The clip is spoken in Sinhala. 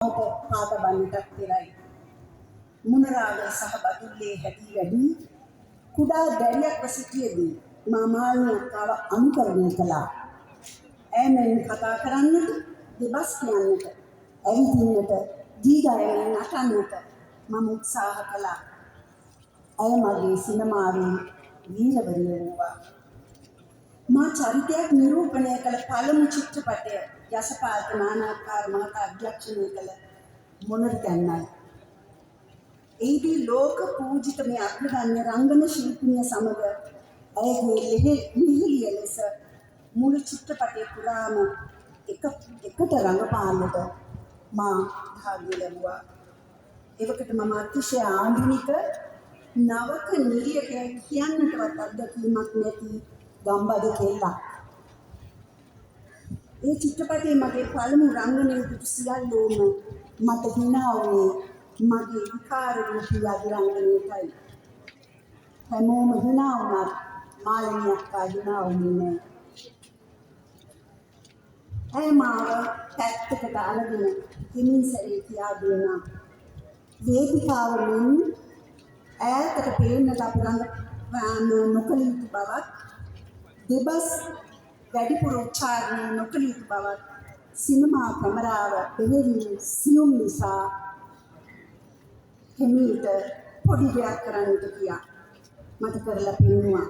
මට පාත බන්නටත් පෙරයි. මුණරාග සහ බදුල්ලේ හැටි වැඩි කුඩා දැරියක් සිටියේදී මා මාළිනියක්ව අනුකරණය කළා. ඈමෙන් කතා කරන්නට, දෙබස් කියන්නට, ඇවිදින්නට, දී ගයමින් නටන්නට මම උත්සාහ කළා. ඇය මගේ සිනමාවේ වීරවරිය වූවා. මා චරිතයක් නිරූපණය කළ පළමු චිත්‍රපටය යසපාත නානාකාර මහතා අධ්‍යක්ෂණය කළ මොණර තැන්නයි. එහිදී ලෝක පූජිත මේ අග්‍රගණ්‍ය රංගන ශිල්පිනිය සමග ඇයගේ නිහිලිය ලෙස මුළු චිත්‍රපටය පුරාම එකට රඟපාන්නට මා භාග්‍ය ලැබුවා. එවකට මම අතිශය ආධුනික නවක නිලියක කියන්නටවත් අත්දැකීමක් නැති ගම්බද කෙල්ලක්. ඒ චිත්‍රපටයේ මගේ පළමු රංගනයේ දුටු සියල්ලෝම මට හිනා වුණේ මගේ විකාර රූපී අධිරංගනයටයි. හැමෝම හිනා වුණත් මාළිනිය අක්කා හිනා වුණේ නැහැ. ඇය මාව පැත්තකට අරගෙන හිමින් සැරේ කියා දුන්නා. වේදිකාව මෙන් ඈතට පේන්නට අප රඟපෑම නොකළ යුතු බවත්, දෙබස් වැඩිපුර උච්චාරණය නොකළ යුතු බවත්, සිනමා කැමරාව බෙහෙවින් සියුම් නිසා හිමීට පොඩි දෙයක් කරන්නට කියා මට කරලා පෙන්නුවා.